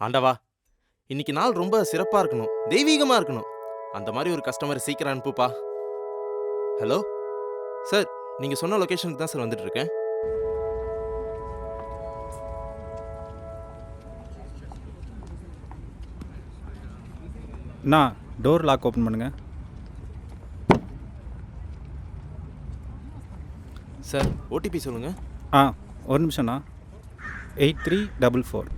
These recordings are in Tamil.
ஆண்டவா, இன்னைக்கு நாள் ரொம்ப சிறப்பா இருக்கணும், தெய்வீகமா இருக்கணும். அந்த மாதிரி ஒரு கஸ்டமர் சீக்கிரம் அனுப்புப்பா. ஹலோ சார், நீங்க சொன்ன லொகேஷனுக்கு தான் சார் வந்துட்டு இருக்கேன். நான் டோர் லாக் ஓப்பன் பண்ணுங்க சார், ஓடிபி சொல்லுங்க. ஒரு நிமிஷம்ண்ணா. 8344.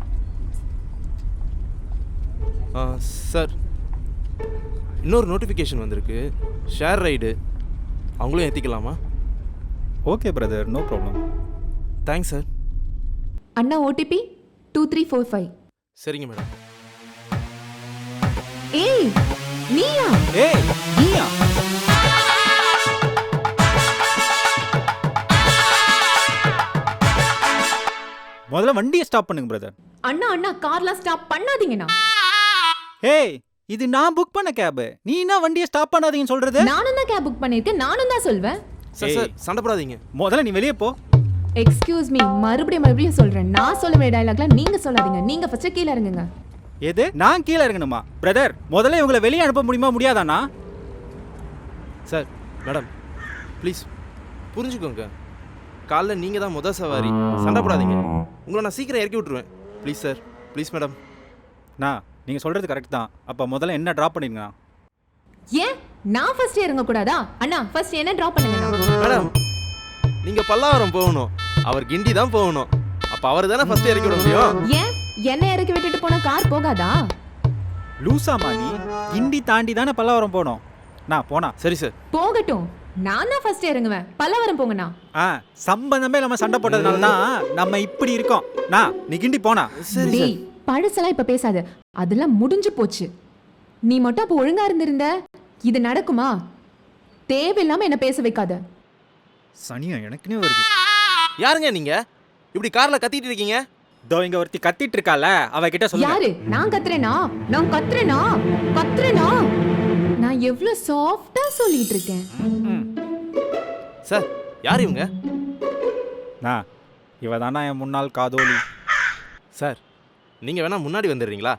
சார், இன்னொரு நோட்டிஃபிகேஷன் வந்திருக்கு. ஷேர் ரைடு அவங்களும் ஏற்றிக்கலாமா? Okay brother, no problem. Thanks sir. அண்ணா ஓடிபி 2345. சரிங்க மேடம். ஏய் நீயா? ஏய் நீயா? முதல்ல வண்டியை ஸ்டாப் பண்ணுங்க பிரதர். அண்ணா அண்ணா கார்லாம் ஸ்டாப் பண்ணாதீங்கண்ணா. ஏய், இது நான் புக் பண்ண கேப். நீ என்ன வண்டியை ஸ்டாப் பண்ணாதீங்கன்னு சொல்றது? நானும் தான் கேப் புக் பண்ணிருக்கேன், நானும் தான் சொல்வேன். சார் சார், சண்டை போடாதீங்க. முதல்ல நீ வெளியே போ. எக்ஸ்கியூஸ் மீ, மறுபடியும் சொல்றேன். நான் சொல்ல வேண்டிய டயலாக்லாம் நீங்க சொல்லாதீங்க. நீங்க ஃபர்ஸ்ட் கீழ இறங்குங்க. எது? நான் கீழே இறங்கணுமா? பிரதர், முதல்ல இவங்களை வெளியே அனுப்ப முடியுமா முடியாதாண்ணா? சார் மேடம், ப்ளீஸ் புரிஞ்சுக்கோங்க. காலைல நீங்கள் தான் முதல் சவாரி. சண்டை போடாதீங்க. உங்களை நான் சீக்கிரம் இறக்கி விட்ருவேன். Please sir, please madam. நீங்கள் சொல்கிறது கரெக்ட் தான். அப்போ முதல்ல என்ன ட்ராப் பண்ணிருங்க. ஏன் நான் ஃபர்ஸ்ட் இறங்க கூடாதா? அண்ணா ஃபர்ஸ்ட் என்ன டிராப் பண்ணுங்க. மேடம், நீங்கள் பல்லாவரம் போகணும், அவர் கிண்டி தான் போகணும். அப்போ அவர் தானே ஃபர்ஸ்ட் இறக்கி விட முடியும். ஏன் என்ன இறக்கி விட்டுட்டு போனா கார் போகாதா? லூசாமா நீ? கிண்டி தாண்டி தானே பல்லாவரம் போனோம். நான் போனா சரி சார். போகட்டும், நான் தான் ஃபர்ஸ்ட் இறங்குவேன். பல்லவரம் போங்கண்ணா. சம்பந்தமே நம்ம சண்டை போட்டதுனால தான் நம்ம இப்படி இருக்கோம். நீ கிண்டி போனா. சரி டேய், பழசெல்லாம் இப்ப பேசாத. அதெல்லாம் முடிஞ்சு போச்சு. நீ மட்டும் அப்ப ஒழுங்கா இருந்திருந்த இது நடக்குமா? தேவையில்லாம என்ன பேச வைக்காத. சனியா எனக்குனே வருது. யாருங்க நீங்க இப்படி கார்ல கத்திட்டு இருக்கீங்க? தோ இங்க ஒருத்தி கத்திட்டு இருக்கால, அவகிட்ட சொல்லுங்க. யாரு? நான் கத்துறேனா? கத்துறேனா? நான் எவ்வளவு சாஃப்டா சொல்லிட்டு இருக்கேன். சார், யார் இவங்க? இவ தானா என் முன்னாள் காதோலி. சார், நீங்க வேணா முன்னாடி வந்துடுறீங்களா?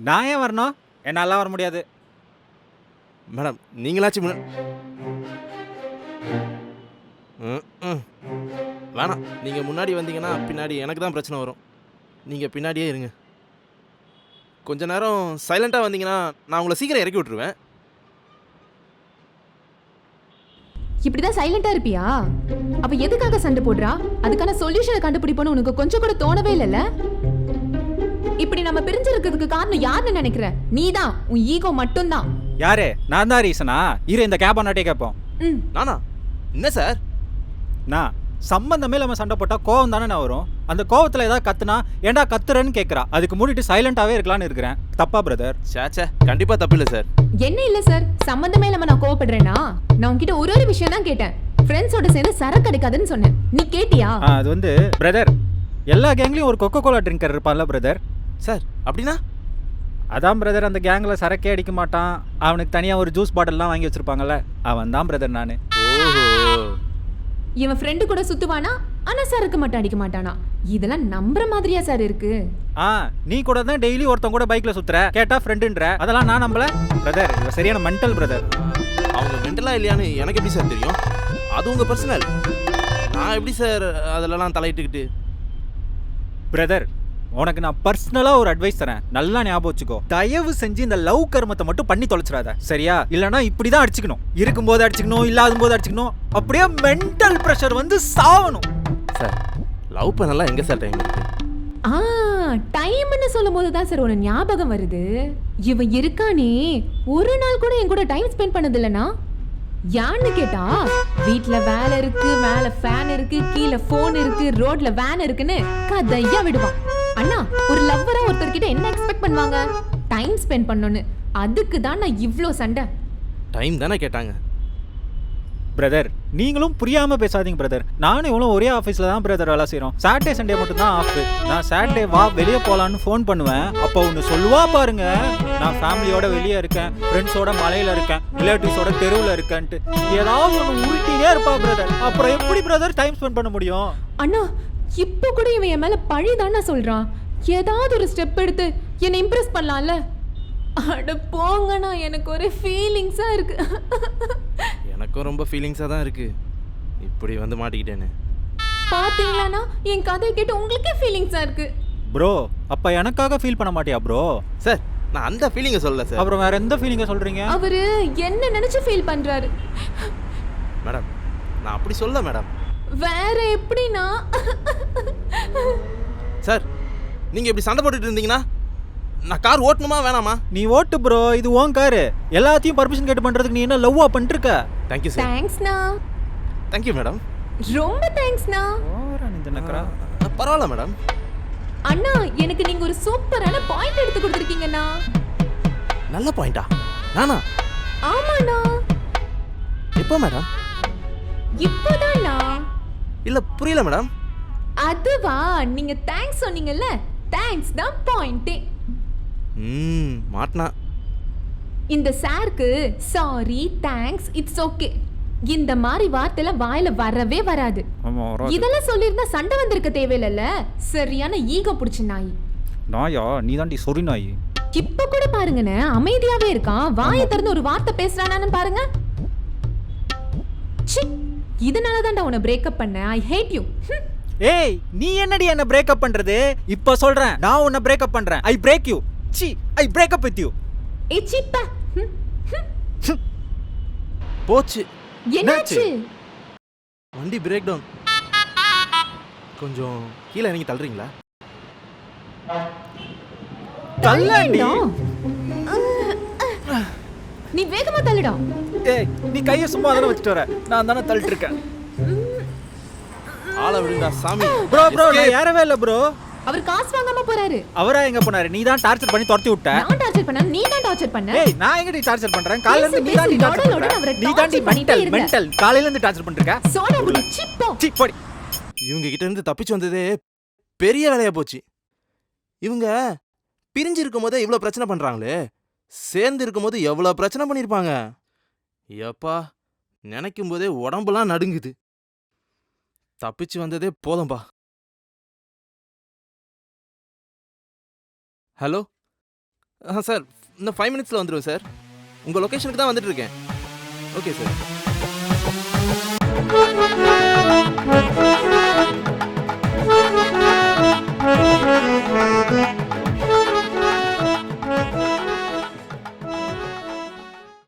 நான் ஏன் வரணும்? என்னால வர முடியாது. மேடம், நீங்களாச்சும் வேணாம். நீங்க முன்னாடி வந்தீங்கன்னா பின்னாடி எனக்கு தான் பிரச்சனை வரும். நீங்க பின்னாடியே இருங்க. கொஞ்ச நேரம் சைலண்டா வந்தீங்கன்னா நான் உங்களை சீக்கிரம் இறக்கி விட்டுருவேன். இப்படிதான் சைலண்டா இருப்பியா? அப்ப எதுக்காக சண்டை போடுறா? அதுக்கான சொல்யூஷனை கண்டுபிடிப்போன்னு உனக்கு கொஞ்சம் கூட தோணவே இல்லைல்ல? இப்படி நம்ம பிரிஞ்சிருக்கிறதுக்கு காரணம் யாருன்னு நினைக்கிற? நீதான். உன் ஈகோ மட்டும்தான். யாரு? நான் தான் ரீசனா? இரு, இந்த கேப் நாட்டே கேட்போம். நானா? என்ன சார்? சம்பந்தமே நம்ம சண்டை போட்டா கோவம் தானே நான் வரும். அந்த கோவத்துல ஏதாவது கத்துனா ஏன்டா கத்துறன்னு கேட்கறா. அதுக்கு மூடிட்டு சைலண்டாவே இருக்கலாம்னு இருக்கிறேன். தப்பா பிரதர்? சேச்சே, கண்டிப்பா தப்பு இல்லை சார். என்ன இல்ல சார், சம்பந்தமே இல்லாம நான் கோவப்படுறேனா? நான் உன்கிட்ட ஒரு விஷயம் தான் கேட்டேன். ஃப்ரெண்ட்ஸோட சேர்ந்து சரக்கு அடிக்காதுன்னு சொன்னேன். நீ கேட்டியா? அது வந்து பிரதர், எல்லா கேங்லயும் ஒரு கொக்கோ கோலா ட்ரிங்கர் இருப்பான்ல பிரதர். சார், அப்படின்னா? அதான் பிரதர், அந்த கேங்கில் சரக்கே அடிக்க மாட்டான். அவனுக்கு தனியாக ஒரு ஜூஸ் பாட்டில்லாம் வாங்கி வச்சிருப்பாங்கல்ல, அவன் தான் பிரதர் நான். ஓஹோ. இவன் ஃப்ரெண்டு கூட சுத்துவானா, ஆனா சரக்கு மட்டும் அடிக்க மாட்டானா? இதெல்லாம் நம்புற மாதிரியா சார் இருக்கு? நீ கூட தான் டெய்லி ஒருத்தன் கூட பைக்ல சுத்துற, கேட்டா ஃப்ரெண்டுன்ற. அதெல்லாம் நான் நம்பல பிரதர். இது சரியான மென்டல் பிரதர். அவங்க மென்டலா இல்லையான்னு எனக்கு எப்படி சார் தெரியும்? அது உங்க பர்சனல். நான் எப்படி சார் அதெல்லாம் தலையிட்டுக்கிட்டு? பிரதர், உனக்கு நான் பர்சனலா ஒரு அட்வைஸ் தரேன், நல்லா ஞாபகம் வச்சுக்கோ. தயவு செஞ்சு இந்த லவ் கர்மத்தை மட்டும் பண்ணி தொலைச்சிடாத, சரியா? இல்லனா இப்படிதான் அடிச்சுக்கணும். இருக்கும்போது அடிச்சுக்கணும், இல்லாத போது அடிச்சுக்கணும். அப்படியே மென்டல் பிரஷர் வந்து சாவணும். சார், லவ் பண்ணலாம் எங்க சார் டைம் இருக்கு? டைம்னு சொல்லும்போது தான் சார் உனக்கு ஞாபகம் வருது. இவன் இருக்கானே, ஒரு நாள் கூட என் கூட டைம் ஸ்பெண்ட் பண்ணது இல்லனா? யான்னு கேட்டா, வீட்ல வேலை இருக்கு, மேல ஃபேன் இருக்கு, கீழே போன் இருக்கு, ரோட்ல வேன் இருக்குன்னு கதையா விடுவான். அண்ணா, ஒரு லவ்வரா ஒருத்தர்கிட்ட என்ன எக்ஸ்பெக்ட் பண்ணுவாங்க? டைம் ஸ்பெண்ட் பண்ணணும்னு. அதுக்கு தான் நான் இவ்ளோ சண்டை. டைம் தானே கேட்டாங்க. பிரதர், நீங்களும் புரியாம பேசாதீங்க பிரதர். நானும் இவ்வளோ ஒரே ஆஃபீஸில் தான் பிரதர் வேலை செய்கிறோம். சாட்டர்டே சண்டே மட்டும் தான் ஆஃப். நான் சாட்டர்டே வா வெளியே போகலான்னு ஃபோன் பண்ணுவேன். அப்போ ஒன்று சொல்லுவா பாருங்க, நான் ஃபேமிலியோட வெளியே இருக்கேன், ஃப்ரெண்ட்ஸோட மலையில் இருக்கேன், ரிலேட்டிவ்ஸோட தெருவில் இருக்கேன்ட்டு ஏதாவது ஒன்று உருட்டினே இருப்பா பிரதர். அப்புறம் எப்படி பிரதர் டைம் ஸ்பெண்ட் பண்ண முடியும்? அண்ணா, இப்போ கூட இவன் என் மேலே பழி தானே சொல்கிறான். ஏதாவது ஒரு ஸ்டெப் எடுத்து என்னை இம்ப்ரெஸ் பண்ணலாம்ல. அட போங்கண்ணா, எனக்கு ஒரு ஃபீலிங்ஸா இருக்கு. எனக்கும் ரொம்ப ஃபீலிங்ஸாக தான் இருக்குது, இப்படி வந்து மாட்டிக்கிட்டேன்னு. பாத்தீங்களாண்ணா, என் கதை கேட்டு உங்களுக்கே ஃபீலிங்ஸா இருக்கு. ப்ரோ அப்ப எனக்காக ஃபீல் பண்ண மாட்டியா ப்ரோ? சார் நான் அந்த ஃபீலிங்கை சொல்லல சார். அப்புறம் வேற எந்த ஃபீலிங்கை சொல்றீங்க? அவரு என்ன நினைச்சு ஃபீல் பண்றாரு. மேடம் நான் அப்படி சொல்ல மேடம். வேற எப்படின்னா, சார் நீங்கள் இப்படி சண்டை போட்டுட்டு இருந்தீங்கன்னா நான் கார் ஓட்டணுமா வேணாமா? நீ ஓட்டு ப்ரோ, இது உன் காரு. எல்லாத்தையும் பர்மிஷன் கேட்டு பண்றதுக்கு நீ என்ன லவ்வா பண்ணிருக்க? Thank you sir. தேங்க்ஸ்ண்ணா. Thank you madam. ரொம்ப தேங்க்ஸ்ண்ணா. பரவாயில்ல மேடம். அண்ணா, எனக்கு நீங்க ஒரு சூப்பரான பாயிண்ட் எடுத்து கொடுத்துருக்கீங்கண்ணா. நல்ல பாயிண்டா? நானா? ஆமாண்ணா. எப்போ மேடம்? இப்போதாண்ணா. இல்லை புரியல மேடம். அதுவா, நீங்க தேங்க்ஸ் சொன்னீங்கல்ல, தேங்க்ஸ் தான் பாயிண்டே. மாட்டினா. இந்த சாருக்கு சாரி, தேங்க்ஸ், இட்ஸ் ஓகே இந்த மாதிரி வார்த்தைல வாயில வரவே வராது. இதெல்லாம் சொல்லியிருந்தா சண்டை வந்திருக்க தேவையில்ல. சரியான ஈகோ பிடிச்ச நாய். நாயா? நீ தாண்டி சொரி நாய். இப்ப கூட பாருங்கண்ணே, அமைதியாவே இருக்கான். வாயை திறந்து ஒரு வார்த்தை பேசுறானான்னு பாருங்க. சி, இதனால தான்டா உன்னை பிரேக்கப் பண்ண. ஐ ஹேட் யூ. ஏய், நீ என்னடி என்ன பிரேக்கப் பண்றது? இப்ப சொல்றேன், நான் உன்னை பிரேக்கப் பண்றேன். I break you. சி, ஐ பிரேக்கப் வித் யூ. ஏ சிப்பா. போச்சு. என்னாச்சு? வண்டி பிரேக் டவுன். கொஞ்சம் கீழே இறங்கி தள்ளுறீங்களா? தள்ளடி. நீ வேகமா தள்ளுடா. ஏய், நீ கையை சும்மா தானே வச்சுட்டு வர, நான் தானே தள்ளிட்டு இருக்கேன். ஆளை விடுங்கடா சாமி. ப்ரோ நான் ஏறவே இல்லை ப்ரோ. அவர் காசு வாங்காம போறாரு. அவரா எங்க போனாரு? நீ தான் டார்ச்சர் பண்ணி துரத்தி விட்ட. நான் டார்ச்சர் பண்ணா? நீ தான் டார்ச்சர் பண்ண. ஏய், நான் எங்கடி டார்ச்சர் பண்றேன்? காலையில இருந்து நீ தான் டார்ச்சர் பண்ற. நீ தான் மென்டல். காலையில இருந்து டார்ச்சர் பண்றீங்க. சோனா புடி சிப்போ. சி போடி. இவங்க கிட்ட இருந்து தப்பிச்சு வந்ததே பெரிய வேலையா போச்சு. இவங்க பிரிஞ்சு இருக்கும் போதே இவ்வளோ பிரச்சனை பண்றாங்களே, சேர்ந்து இருக்கும் போது எவ்வளோ பிரச்சனை பண்ணியிருப்பாங்க. எப்பா நினைக்கும் போதே உடம்புலாம் நடுங்குது. தப்பிச்சு வந்ததே போதும்பா. ஹலோ சார், இன்னும் 5 மினிட்ஸில் வந்துடுவேன் சார். உங்கள் லொக்கேஷனுக்கு தான் வந்துட்டு இருக்கேன். Okay sir.